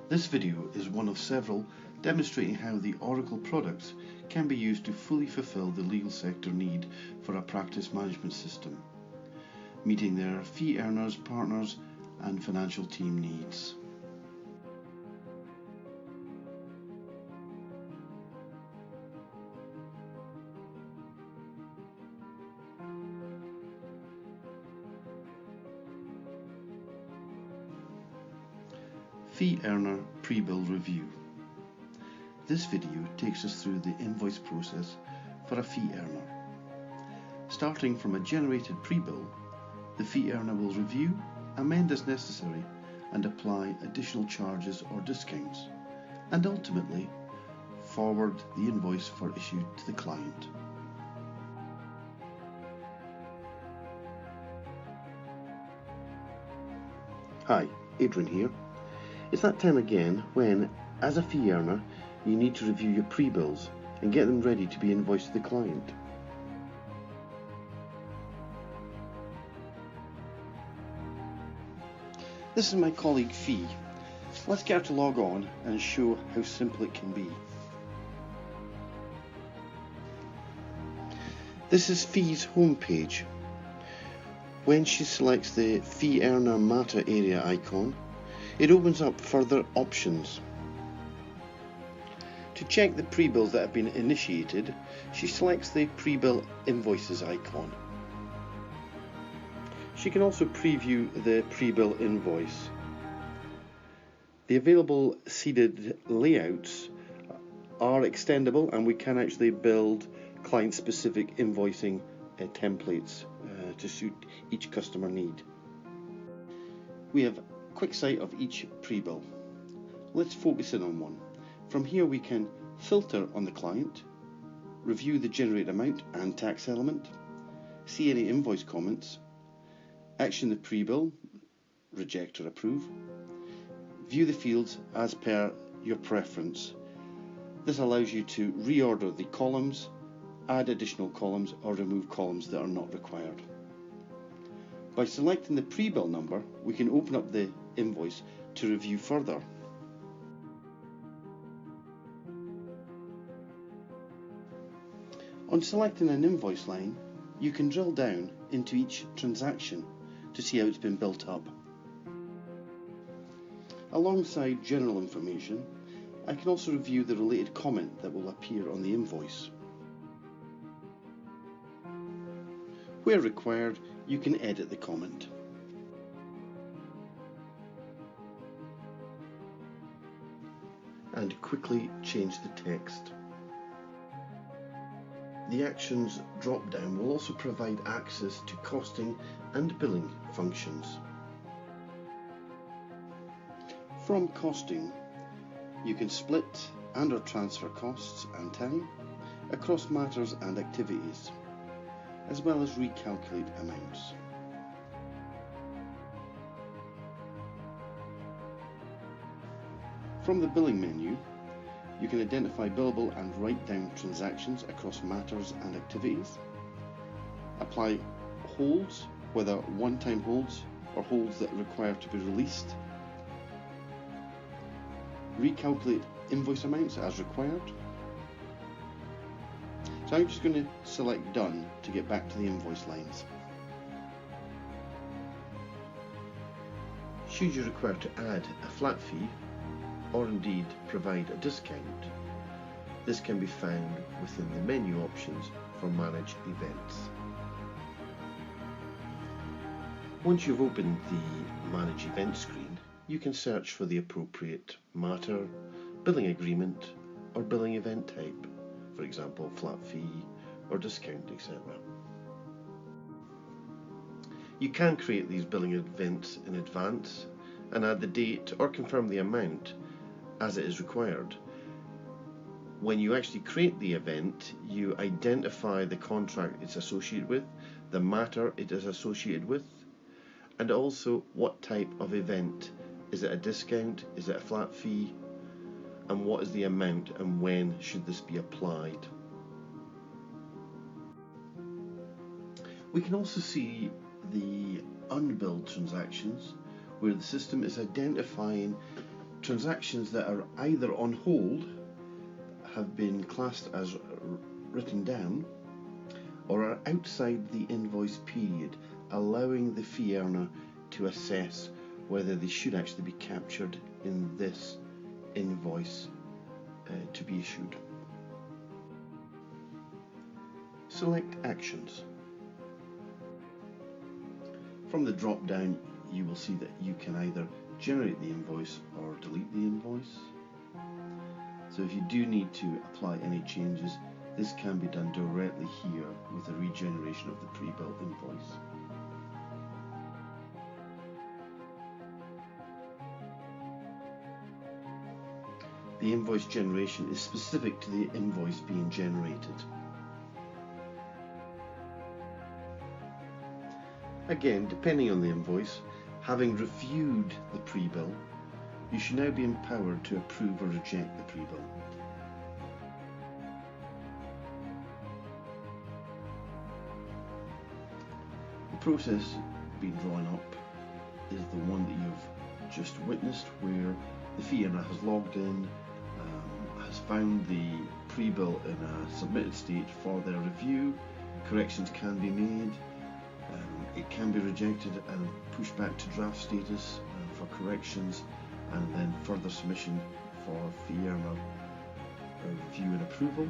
This video is one of several demonstrating how the Oracle products can be used to fully fulfill the legal sector need for a practice management system, meeting their fee earners, partners and financial team needs. Fee Earner Pre-Bill Review. This video takes us through the invoice process for a fee earner. Starting from a generated pre-bill, the fee earner will review, amend as necessary, and apply additional charges or discounts, and ultimately forward the invoice for issue to the client. Hi, Adrian here. It's that time again when, as a fee earner, you need to review your pre-bills and get them ready to be invoiced to the client. This is my colleague Fee. Let's get her to log on and show how simple it can be. This is Fee's homepage. When she selects the Fee Earner Matter area icon, it opens up further options. To check the pre-bills that have been initiated, she selects the Pre-bill Invoices icon. She can also preview the pre-bill invoice. The available seeded layouts are extendable, and we can actually build client-specific invoicing templates to suit each customer need. We have quick sight of each pre-bill. Let's focus in on one. From here we can filter on the client, review the generate amount and tax element, see any invoice comments, action the pre-bill, reject or approve, view the fields as per your preference. This allows you to reorder the columns, add additional columns or remove columns that are not required. By selecting the pre-bill number, we can open up the invoice to review further. On selecting an invoice line, you can drill down into each transaction to see how it's been built up. Alongside general information, I can also review the related comment that will appear on the invoice. Where required, you can edit the comment. And quickly change the text. The Actions drop-down will also provide access to costing and billing functions. From costing, you can split and/or transfer costs and time across matters and activities, as well as recalculate amounts. From the billing menu, you can identify billable and write down transactions across matters and activities, apply holds, whether one-time holds or holds that require to be released, recalculate invoice amounts as required. So I'm just going to select Done to get back to the invoice lines. Should you require to add a flat fee, or indeed provide a discount, this can be found within the menu options for Manage Events. Once you've opened the Manage Event screen, you can search for the appropriate matter, billing agreement or billing event type, for example flat fee or discount, etc. You can create these billing events in advance and add the date or confirm the amount as it is required. When you actually create the event, you identify the contract it's associated with, the matter it is associated with, and also what type of event. Is it a discount? Is it a flat fee? And what is the amount and when should this be applied? We can also see the unbilled transactions where the system is identifying Transactions that are either on hold have been classed as written down or are outside the invoice period, allowing the fee earner to assess whether they should actually be captured in this invoice to be issued. Select actions. From the drop down, you will see that you can either generate the invoice or delete the invoice. So if you do need to apply any changes, this can be done directly here with the regeneration of the pre-bill invoice. The invoice generation is specific to the invoice being generated. Again, depending on the invoice, having reviewed the pre-bill, you should now be empowered to approve or reject the pre-bill. The process being drawn up is the one that you've just witnessed, where the fee earner has logged in, has found the pre-bill in a submitted state for their review. Corrections can be made. It can be rejected and pushed back to draft status for corrections, and then further submission for fee earner review and approval.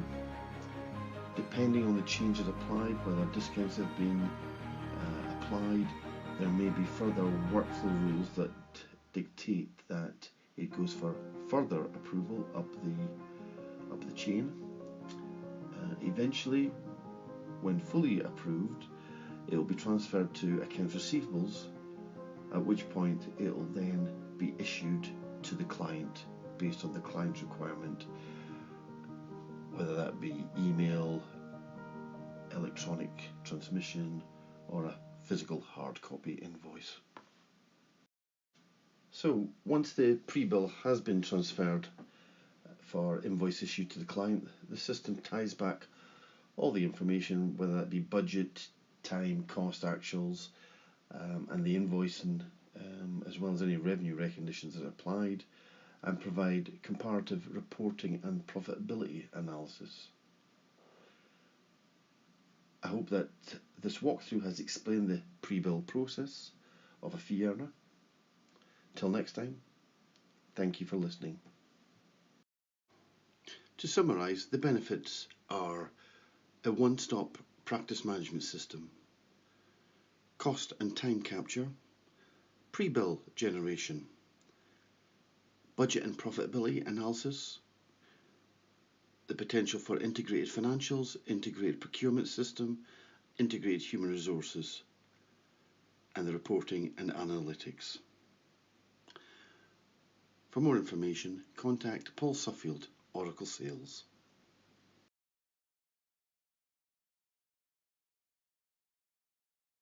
Depending on the changes applied, whether discounts have been applied, there may be further workflow rules that dictate that it goes for further approval up the chain. Eventually, when fully approved, it will be transferred to accounts receivables, at which point it will then be issued to the client based on the client's requirement, whether that be email, electronic transmission, or a physical hard copy invoice. So once the pre-bill has been transferred for invoice issued to the client, the system ties back all the information, whether that be budget, time, cost actuals, and the invoice, and as well as any revenue recognitions that are applied, and provide comparative reporting and profitability analysis. I hope that this walkthrough has explained the pre-bill process of a fee earner. Till next time, thank you for listening. To summarise, the benefits are a one-stop practice management system, cost and time capture, pre-bill generation, budget and profitability analysis, the potential for integrated financials, integrated procurement system, integrated human resources, and the reporting and analytics. For more information, contact Paul Suffield, Oracle Sales.